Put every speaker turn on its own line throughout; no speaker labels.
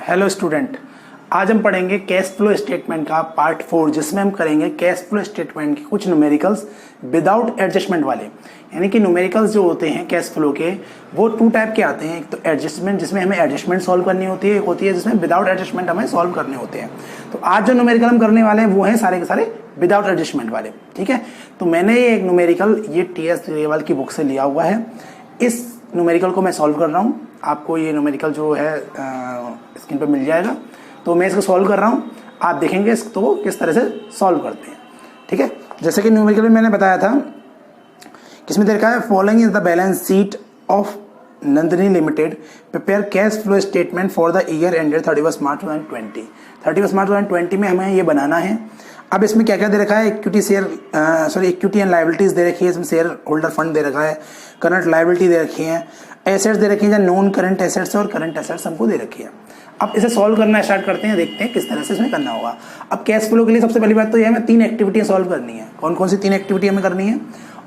Hello student, आज हम पढ़ेंगे कैश फ्लो स्टेटमेंट का पार्ट 4, जिसमें हम करेंगे कैश फ्लो स्टेटमेंट के कुछ न्यूमेरिकल्स विदाउट एडजस्टमेंट वाले। यानी कि न्यूमेरिकल्स जो होते हैं कैश फ्लो के, वो टू टाइप के आते हैं। एक तो एडजस्टमेंट, जिसमें हमें एडजस्टमेंट सॉल्व करनी होती है, एक होती है जिसमें विदाउट एडजस्टमेंट हमें सॉल्व करने होते हैं। तो आज जो न्यूमेरिकल हम करने वाले हैं वो हैं सारे के सारे विदाउट एडजस्टमेंट वाले। ठीक है, तो मैंने ये एक न्यूमेरिकल ये TS लेवल की बुक से लिया हुआ है। इस न्यूमेरिकल को मैं सॉल्व कर रहा हूँ। आपको ये न्यूमेरिकल जो है स्क्रीन पर मिल जाएगा। तो मैं इसको सॉल्व कर रहा हूँ, आप देखेंगे इसको किस तरह से सॉल्व करते हैं। ठीक है, जैसे कि न्यूमेरिकल में मैंने बताया था कि इसमें देखा है following is the balance sheet of Nandini limited, prepare cash flow statement for the year ended 31 मार्च 2020। 31 मार्च 2020 में हमें ये बनाना है। अब इसमें क्या क्या दे रखा है, इक्विटी एंड लाइबिलिटीज दे रखी है, इसमें शेयर होल्डर फंड दे रखा है, करंट लाइबिलिटी दे रखी है, एसेट्स दे रखी है, नॉन करंट एसेट्स और करंट एसेट्स हमको दे रखी है। अब इसे सॉल्व करना स्टार्ट करते हैं, देखते हैं किस तरह से इसमें करना होगा। अब कैश फ्लो के लिए सबसे पहली बात तो ये हमें 3 एक्टिविटी सॉल्व करनी है। कौन कौन सी 3 एक्टिविटी हमें करनी है?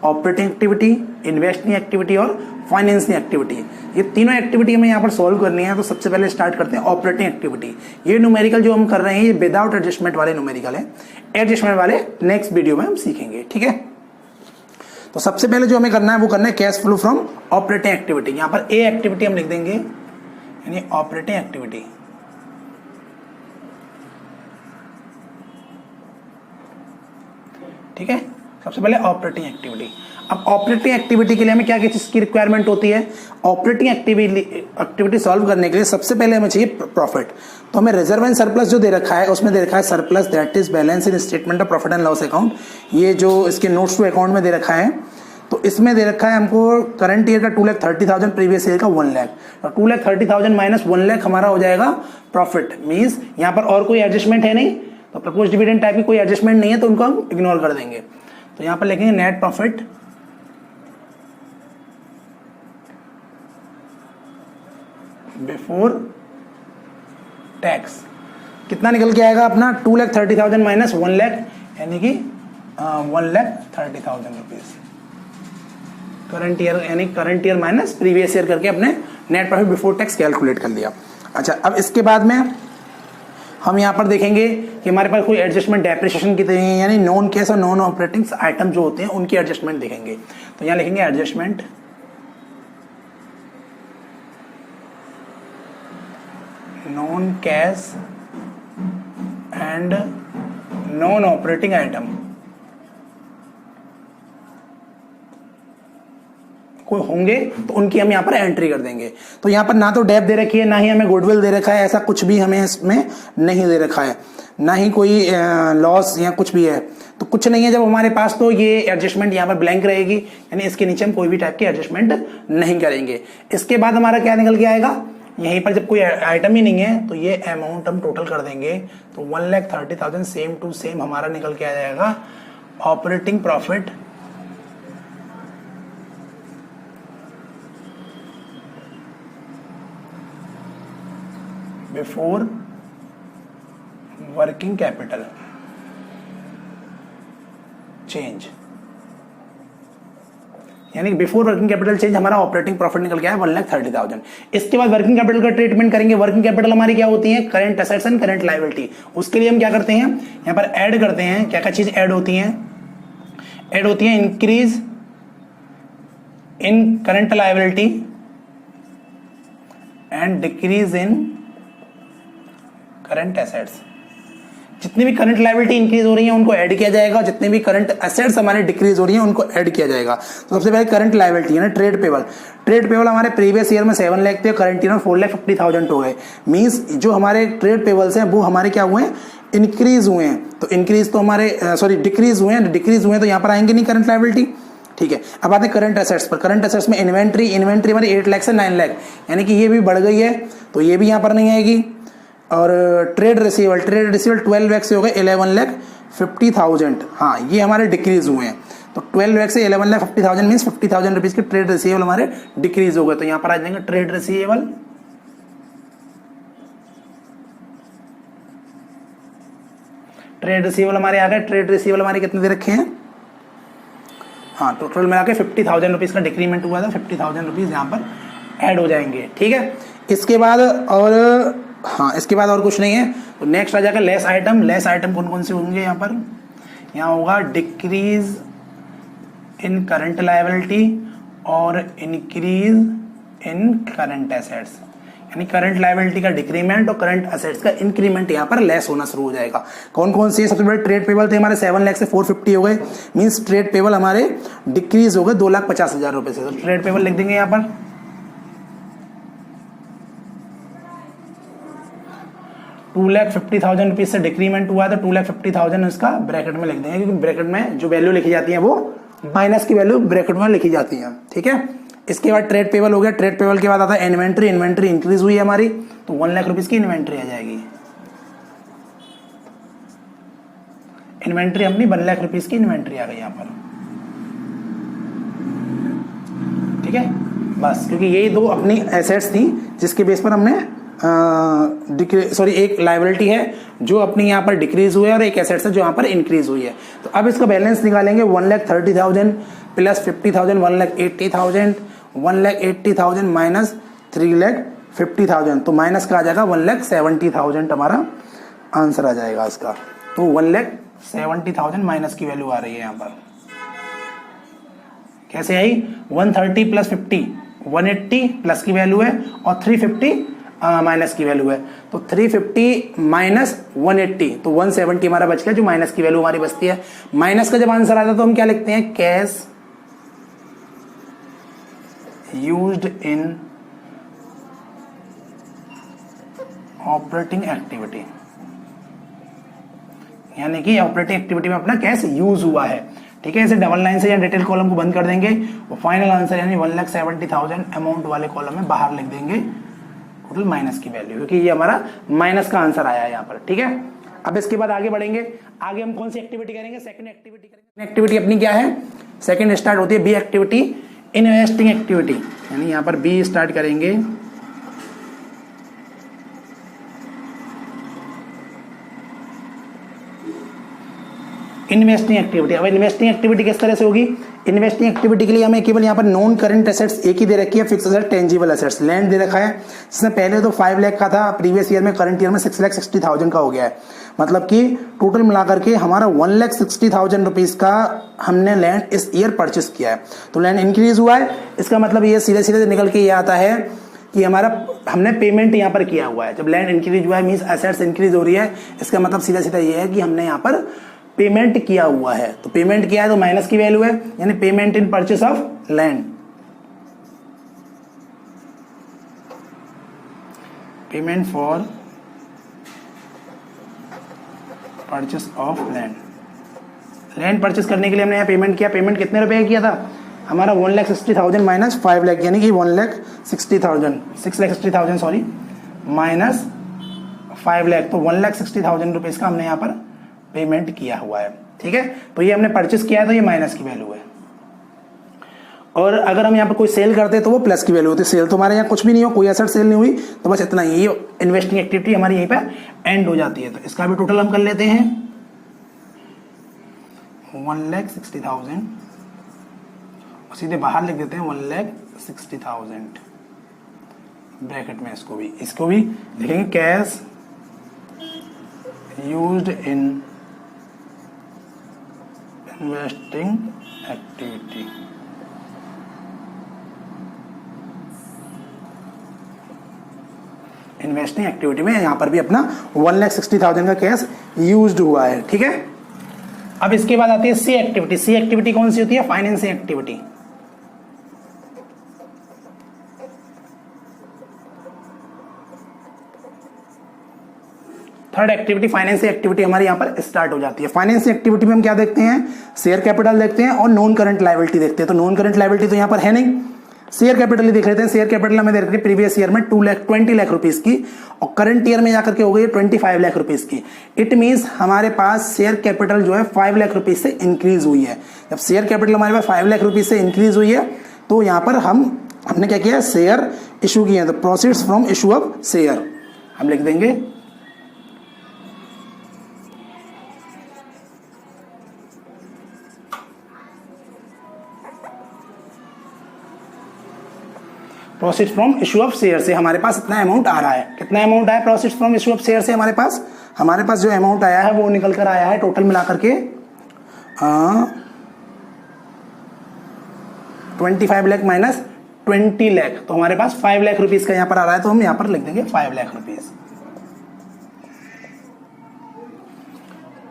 ऑपरेटिंग एक्टिविटी, इन्वेस्टिंग एक्टिविटी और फाइनेंसिंग एक्टिविटी। ये तीनों एक्टिविटी हमें यहाँ पर सॉल्व करनी है। तो सबसे पहले स्टार्ट करते हैं ऑपरेटिंग एक्टिविटी। ये न्यूमेरिकल जो हम कर रहे हैं ये विदाउट एडजस्टमेंट वाले न्यूमेरिकल है। एडजस्टमेंट वाले नेक्स्ट वीडियो में हम सीखेंगे। ठीक है, तो सबसे पहले जो हमें करना है वो करना है cash flow from operating activity. यहाँ पर ए एक्टिविटी हम लिख देंगे, यानी ऑपरेटिंग एक्टिविटी। ठीक है, सबसे पहले ऑपरेटिंग एक्टिविटी। अब ऑपरेटिंग एक्टिविटी के लिए हमें क्या क्या चीज की रिक्वायरमेंट होती है? ऑपरेटिंग एक्टिविटी सॉल्व करने के लिए सबसे पहले हमें चाहिए प्रॉफिट। तो हमें रिजर्व एंड सरप्लस जो दे रखा है उसमें दे रखा है surplus that is balance in statement of profit and loss account. ये जो इसके नोट्स टू अकाउंट में दे रखा है, तो इसमें दे रखा है हमको करंट ईयर का 2,30,000, प्रीवियस ईयर का 1 लाख। तो 2,30,000 माइनस 1 लाख हमारा हो जाएगा प्रॉफिट। मीन्स यहाँ पर और कोई एडजस्टमेंट है नहीं, तो प्रपोज डिविडेंड टाइप की कोई एडजस्टमेंट नहीं है, तो उनको हम इग्नोर कर देंगे। तो यहां पर लिखेंगे नेट प्रॉफिट बिफोर टैक्स। कितना निकल के आएगा अपना? 2,30,000 माइनस 1 लाख, यानी कि 1,30,000 रुपीज करंट ईयर, यानी current year minus previous year करके अपने net profit before tax calculate कर लिया। अच्छा, अब इसके बाद में हम यहाँ पर देखेंगे कि हमारे पास कोई एडजस्टमेंट डेप्रिसिएशन की तरह, यानी नॉन कैश और नॉन ऑपरेटिंग आइटम जो होते हैं उनकी एडजस्टमेंट देखेंगे। तो यहाँ लिखेंगे adjustment non cash and non operating item कोई होंगे तो उनकी हम यहाँ पर एंट्री कर देंगे। तो यहाँ पर ना तो डेप दे रखी है, ना ही हमें गुडविल दे रखा है, ऐसा कुछ भी हमें इसमें नहीं दे रखा है, ना ही कोई लॉस या कुछ भी है। तो कुछ नहीं है जब हमारे पास, तो ये एडजस्टमेंट यहाँ पर ब्लैंक रहेगी, यानी इसके नीचे हम कोई भी टाइप की एडजस्टमेंट नहीं करेंगे। इसके बाद हमारा क्या निकल के आएगा? यहीं पर जब कोई आइटम ही नहीं है तो ये अमाउंट हम टोटल कर देंगे। तो 1,30,000 सेम टू सेम हमारा निकल के आ जाएगा operating profit before working capital change, यानी बिफोर वर्किंग कैपिटल चेंज हमारा ऑपरेटिंग प्रॉफिट निकल गया है 1,30,000। इसके बाद वर्किंग कैपिटल का ट्रीटमेंट करेंगे। वर्किंग कैपिटल हमारी क्या होती है? Current assets and current liability. उसके लिए हम क्या करते हैं, यहां पर ऐड करते हैं। क्या क्या चीज ऐड होती है? ऐड होती है increase in current liability and decrease in current assets. जितनी भी करंट लायबिलिटी इंक्रीज हो रही है उनको ऐड किया जाएगा, जितने भी करंट एसेट्स हमारे डिक्रीज हो रही है उनको ऐड किया जाएगा। तो सबसे पहले करंट लायबिलिटी है ना, ट्रेड पेबल। ट्रेड पेबल हमारे प्रीवियस ईयर में 7 लाख थे, करंट ईयर में 4,50,000 हो गए। मींस जो हमारे ट्रेड पेबल्स हैं वो हमारे क्या हुए हैं? इंक्रीज हुए हैं। तो इंक्रीज तो हमारे डिक्रीज हुए हैं। डिक्रीज हुए हैं तो यहाँ पर आएंगे नहीं करंट लायबिलिटी। ठीक है, अब आते हैं करंट एसेट्स पर। करंट एसेट्स में इन्वेंट्री हमारी 8 लाख से 9 लाख, यानी कि ये भी बढ़ गई है, तो ये भी यहाँ पर नहीं आएगी। और ट्रेड रिसीवल 12 लाख से हो गए 11,50,000। हाँ, ये हमारे डिक्रीज हुए हैं। तो 12 लाख से 11,50,000 मीन्स 50,000 रुपीज के ट्रेड रिसीवेबल हमारे डिक्रीज हो गए। तो यहाँ पर आ जाएंगे ट्रेड रिसीवेबल हमारे आ गए। ट्रेड रिसीवेबल हमारे कितने दे रखे हैं? हाँ, टोटल मिला के 50,000 रुपीज का डिक्रीमेंट हुआ था। 50,000 रुपीज यहाँ पर ऐड हो जाएंगे। ठीक है, इसके बाद और हाँ, इसके बाद और कुछ नहीं है। तो नेक्स्ट आ जाएगा लेस आइटम। लेस आइटम कौन कौन से होंगे यहाँ पर? यहाँ होगा डिक्रीज इन करंट लायबिलिटी और इंक्रीज इन करंट एसेट्स, यानी करंट लायबिलिटी का डिक्रीमेंट और करंट एसेट्स का इंक्रीमेंट यहाँ पर लेस होना शुरू हो जाएगा। कौन कौन से? सबसे बड़े ट्रेड पेबल थे हमारे 7 लाख से 450 हो गए, मींस ट्रेड पेबल हमारे डिक्रीज हो गए 2,50,000 रुपए से। तो ट्रेड पेबल लिख देंगे यहाँ पर 2,50,000 रुपीज से डिक्रीमेंट हुआ है, तो 2,50,000 इसका ब्रैकेट में लिख देंगे, क्योंकि ब्रैकेट में जो वैल्यू लिखी जाती है वो माइनस की वैल्यू ब्रैकेट में लिखी जाती है। ठीक है, इसके बाद ट्रेड पेबल हो गया। ट्रेड पेबल के बाद आता है इन्वेंट्री। इन्वेंट्री इंक्रीज हुई है हमारी, तो 1 लाख रुपीज की इन्वेंट्री आ जाएगी। इन्वेंट्री अपनी 1 लाख रुपीज की इन्वेंट्री आ गई यहाँ पर। ठीक है, बस, क्योंकि यही दो अपनी एसेट्स थी जिसके बेस पर हमने एक लायबिलिटी है जो अपनी यहाँ पर डिक्रीज हुई है और एक एसेट्स है जो यहाँ पर इंक्रीज हुई है। तो अब इसका बैलेंस निकालेंगे। 1,30,000 प्लस 50,000 1,80,000, 1,80,000 माइनस 3,50,000, तो माइनस का आ जाएगा 1,70,000 हमारा आंसर आ जाएगा इसका। तो 1,70,000 माइनस की वैल्यू आ रही है यहाँ पर। कैसे आई? 130 प्लस 50 180 प्लस की वैल्यू है और 350 माइनस की वैल्यू है। तो 350 माइनस 180, तो 170 हमारा बच गया, जो माइनस की वैल्यू हमारी बचती है। माइनस का जब आंसर आता है तो हम क्या लिखते हैं? Cash used in operating activity, यानी कि ऑपरेटिंग एक्टिविटी में अपना कैश यूज हुआ है। ठीक है, इसे डबल लाइन से या डिटेल कॉलम को बंद कर देंगे, वो फाइनल आंसर यानी 1,70,000 अमाउंट वाले कॉलम में बाहर लिख देंगे टोटल माइनस की वैल्यू, क्योंकि ये हमारा माइनस का आंसर आया है यहाँ पर। ठीक है, अब इसके बाद आगे बढ़ेंगे। आगे हम कौन सी एक्टिविटी करेंगे? सेकंड एक्टिविटी करेंगे। एक्टिविटी अपनी क्या है? सेकंड स्टार्ट होती है बी एक्टिविटी, इन्वेस्टिंग एक्टिविटी, यानी यहाँ पर बी स्टार्ट करेंगे। Investing activity. अब इन्वेस्टिंग एक्टिविटी किस तरह से होगी? इन्वेस्टिंग एक्टिविटी के लिए हमें केवल यहाँ पर नॉन करंट एसेट्स एक ही दे रखी है, fix asset, tangible assets. Land दे रखा है, जिसमें पहले तो 5 लाख का था, प्रीवियस ईयर में, करंट ईयर में 6,60,000 का हो गया है। मतलब कि टोटल मिलाकर के हमारा 1,60,000 रुपीज का हमने लैंड इस ईयर परचेस किया है। तो लैंड इंक्रीज हुआ है, इसका मतलब ये सीधे सीधे निकल के ये आता है कि हमारा हमने पेमेंट यहाँ पर किया हुआ है। जब लैंड इंक्रीज हुआ है मींस एसेट्स इंक्रीज हो रही है, इसका मतलब सीधा सीधा ये है कि हमने यहाँ पर पेमेंट किया हुआ है। तो पेमेंट किया है तो माइनस की वैल्यू है, यानी payment in purchase of land. Payment for purchase of land. Land purchase करने के लिए हमने यहाँ पेमेंट किया। पेमेंट कितने रुपए किया था? हमारा 1,60,000 माइनस 5 लाख, यानी कि 1,60,000 6,60,000 सॉरी, माइनस 5 लाख, तो 1,60,000 रुपीज का हमने यहाँ पर पेमेंट किया हुआ है। ठीक है, तो ये हमने परचेस किया है, तो ये माइनस की वैल्यू है। और अगर हम यहाँ पर कोई सेल करते हैं तो वो प्लस की वैल्यू होती है। सेल तो हमारे यहाँ कुछ भी नहीं हो, कोई एसेट सेल नहीं हुई, तो बस इतना ही इन्वेस्टिंग एक्टिविटी हमारी यहीं पे एंड हो जाती है। तो इसका भी टोटल हम कर लेते हैं 1,60,000, सीधे बाहर लिख देते हैं 1,60,000 ब्रैकेट में। इसको भी लिखेंगे cash used in investing activity. Investing activity में यहां पर भी अपना 1,60,000 का कैश यूज्ड हुआ है। ठीक है, अब इसके बाद आती है सी एक्टिविटी। सी एक्टिविटी कौन सी होती है? Financing activity. Third activity financing activity हमारी यहाँ पर स्टार्ट हो जाती है। फाइनेंसिंग एक्टिविटी में हम क्या देखते हैं? शेयर कैपिटल देखते हैं और नॉन करंट लायबिलिटी देखते हैं। तो नॉन करंट लायबिलिटी तो यहाँ पर है नहीं, शेयर कैपिटल ही देख लेते हैं। शेयर कैपिटल हमें दे रखी है प्रीवियस ईयर में 20 लाख रुपीज की, और करंट ईयर में जाकर के हो गई 25 लाख रुपीज की। इट मींस हमारे पास शेयर कैपिटल जो है 5 लाख रुपीज से इंक्रीज हुई है। जब शेयर कैपिटल हमारे पास 5 लाख रुपीज से इंक्रीज हुई है, तो यहाँ पर हमने क्या किया? शेयर इशू किए हैं। तो proceeds from issue of share हम लिख देंगे proceed from issue of share से हमारे पास इतना अमाउंट आ रहा है। कितना अमाउंट आया proceed from issue of share से हमारे पास जो अमाउंट आया है वो निकल कर आया है टोटल मिलाकर के 25 लाख माइनस 20 लाख, तो हमारे पास 5 लाख रुपीज का यहाँ पर आ रहा है, तो हम यहाँ पर लिख देंगे 5 लाख रुपीज।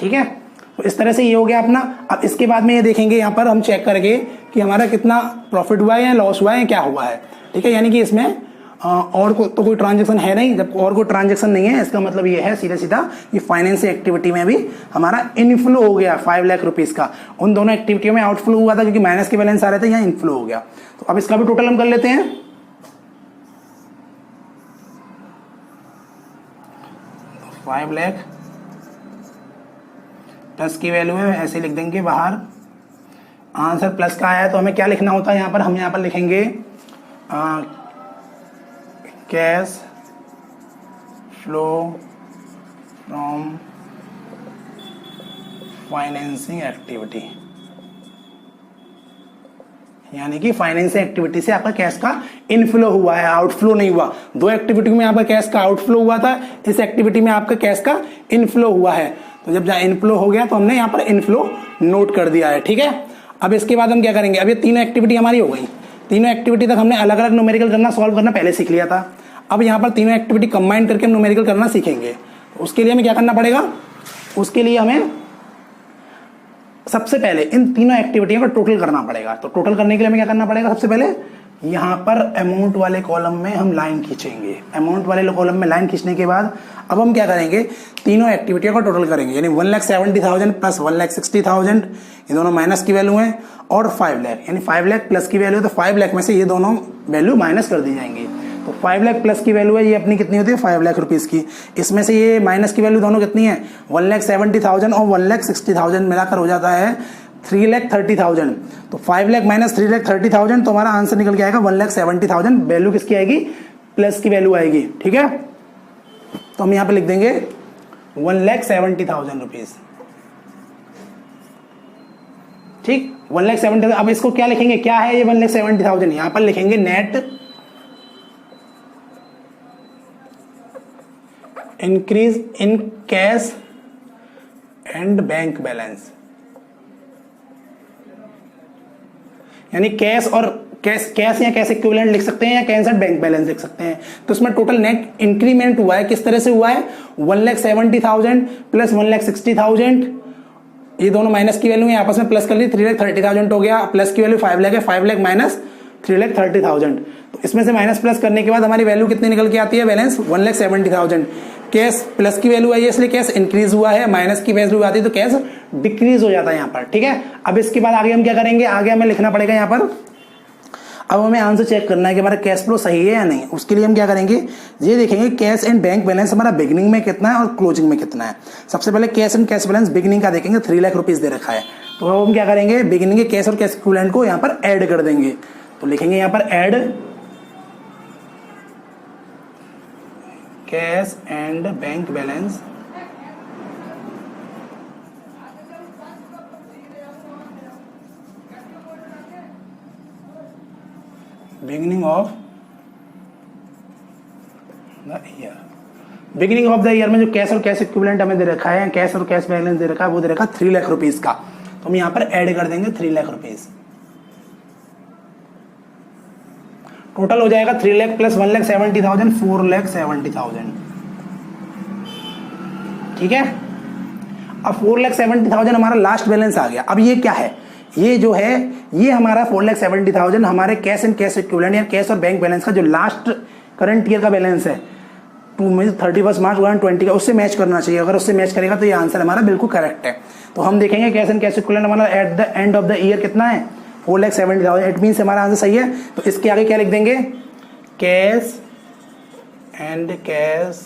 ठीक है, तो इस तरह से ये हो गया अपना। अब इसके बाद में ये देखेंगे यहाँ पर हम चेक करेंगे कि हमारा कितना प्रॉफिट हुआ है या लॉस हुआ है, क्या हुआ है। ठीक है, यानी कि इसमें और तो कोई ट्रांजेक्शन है नहीं। जब और कोई ट्रांजेक्शन नहीं है, इसका मतलब ये है सीधा सीधा कि फाइनेंशियल एक्टिविटी में भी हमारा इनफ्लो हो गया 5 लाख रुपीज का। उन दोनों एक्टिविटी में आउटफ्लो हुआ था क्योंकि माइनस के बैलेंस आ रहे थे, यहाँ इनफ्लो हो गया। तो अब इसका भी टोटल हम कर लेते हैं। 5 लाख प्लस की वैल्यू है, ऐसे लिख देंगे बाहर। आंसर प्लस का आया है तो हमें क्या लिखना होता है यहाँ पर, हम यहाँ पर लिखेंगे cash flow from financing activity, यानी कि फाइनेंसिंग एक्टिविटी से आपका कैश का इनफ्लो हुआ है, आउटफ्लो नहीं हुआ। दो एक्टिविटी में आपका कैश का आउटफ्लो हुआ था, इस एक्टिविटी में आपका कैश का इनफ्लो हुआ है। तो जब जहां इनफ्लो हो गया तो हमने यहाँ पर इनफ्लो नोट कर दिया है। ठीक है, अब इसके बाद हम क्या करेंगे, अब ये तीनों एक्टिविटी हमारी हो गई। तीनों एक्टिविटी तक हमने अलग अलग न्यूमेरिकल करना, सॉल्व करना पहले सीख लिया था। अब यहाँ पर तीनों एक्टिविटी कंबाइन करके हम न्यूमेरिकल करना सीखेंगे। तो उसके लिए हमें क्या करना पड़ेगा, उसके लिए हमें सबसे पहले इन तीनों एक्टिविटियों का टोटल करना पड़ेगा। तो टोटल करने के लिए हमें क्या करना पड़ेगा, सबसे पहले यहाँ पर अमाउंट वाले कॉलम में हम लाइन खींचेंगे। अमाउंट वाले कॉलम में लाइन खींचने के बाद अब हम क्या करेंगे, तीनों एक्टिविटियों का टोटल करेंगे। यानी 1,70,000 प्लस 1,60,000, ये दोनों माइनस की वैल्यू है, और 5 लाख, यानी 5 लाख प्लस की वैल्यू, तो 5 लाख में से ये दोनों वैल्यू माइनस कर दी जाएंगी। तो 5 लाख प्लस की वैल्यू है, ये अपनी कितनी होती है 5 लाख रुपीज की। इसमें से ये माइनस की वैल्यू दोनों कितनी है 1,70,000 और 1,60,000 मिलाकर हो जाता है 3,30,000। तो 5 लाख माइनस 3,30,000, तो हमारा आंसर निकल के आएगा 1,70,000। वैल्यू किसकी आएगी, प्लस की वैल्यू आएगी। ठीक है, तो हम यहां पे लिख देंगे 1,70,000 रुपीज। ठीक, 1,70,000। अब इसको क्या लिखेंगे, क्या है ये 1,70,000, यहां पर लिखेंगे net increase in cash and bank balance, यानी कैश और कैश या कैश इक्विवेलेंट लिख सकते हैं या कैश एंड बैंक बैलेंस लिख सकते हैं। तो इसमें टोटल नेट इंक्रीमेंट हुआ है, किस तरह से हुआ है 1,70,000 प्लस 1,60,000, ये दोनों माइनस की वैल्यू है, आपस में प्लस कर ली 3,30,000 हो गया। प्लस की वैल्यू 5 लाख है, 5 लाख माइनस 3,30,000। तो इसमें से माइनस प्लस करने के बाद हमारी वैल्यू कितनी निकल के आती है, बैलेंस 1,70,000। कैश प्लस की वैल्यू आई है इसलिए कैश इंक्रीज हुआ है, माइनस की वैल्यू आती है तो कैश डिक्रीज हो जाता है यहाँ पर। ठीक है, अब इसके बाद आगे हम क्या करेंगे, आगे हमें लिखना पड़ेगा यहाँ पर, अब हमें आंसर चेक करना है कि हमारा कैश फ्लो सही है या नहीं। उसके लिए हम क्या करेंगे, ये देखेंगे कैश एंड बैंक बैलेंस हमारा बिगिनिंग में कितना है और क्लोजिंग में कितना है। सबसे पहले cash and cash balance beginning का देखेंगे, 3 लाख रुपीज दे रखा है। तो अब हम क्या करेंगे, बिगिनिंग के कैश और कैश इक्विवेलेंट को यहाँ पर ऐड कर देंगे। तो लिखेंगे यहाँ पर add cash and bank balance beginning of the year. Beginning of the year में जो कैश और कैश इक्विवेलेंट हमें दे रखा है, कैश और कैश बैलेंस दे रखा है, वो दे रखा है 3 लाख रुपीज का। तो हम यहां पर ऐड कर देंगे 3 लाख रुपीज। टोटल हो जाएगा 3 लाख प्लस 1,70,000, 4,70,000। ठीक है, अब 4,70,000 हमारा लास्ट बैलेंस आ गया। अब ये क्या है, ये जो है ये हमारा 4,70,000 हमारे कैश एंड कैश इक्विवेलेंट या कैश और बैंक बैलेंस का जो लास्ट करंट ईयर का बैलेंस है 31 मार्च 2020 का, उससे मैच करना चाहिए। अगर उससे मैच करेगा तो ये आंसर हमारा बिल्कुल करेक्ट है। तो हम देखेंगे कैश एंड कैश इक्विवेलेंट हमारा at the end of the year कितना है 4,70,000। इट मीन्स हमारा आंसर सही है। तो इसके आगे क्या लिख देंगे, कैश एंड कैश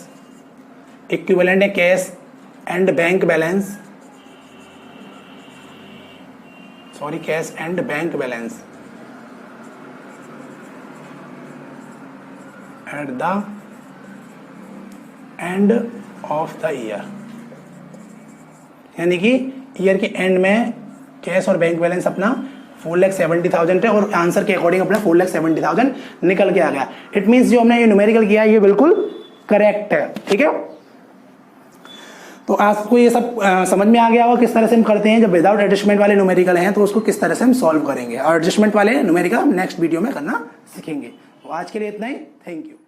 इक्विवेलेंट है cash and bank balance, sorry cash and bank balance at the end of the year, यानी कि ईयर के एंड में कैश और बैंक बैलेंस अपना 4,70,000 है और आंसर के अकॉर्डिंग अपना 4,70,000 निकल के आ गया। इट मींस जो हमने ये न्यूमेरिकल किया ये बिल्कुल करेक्ट है। ठीक है, तो आपको ये सब समझ में आ गया होगा किस तरह से हम करते हैं। जब विदाउट एडजस्टमेंट वाले न्यूमेरिकल हैं तो उसको किस तरह से हम सॉल्व करेंगे, और एडजस्टमेंट वाले न्यूमेरिकल हम नेक्स्ट वीडियो में करना सीखेंगे। तो आज के लिए इतना ही, थैंक यू।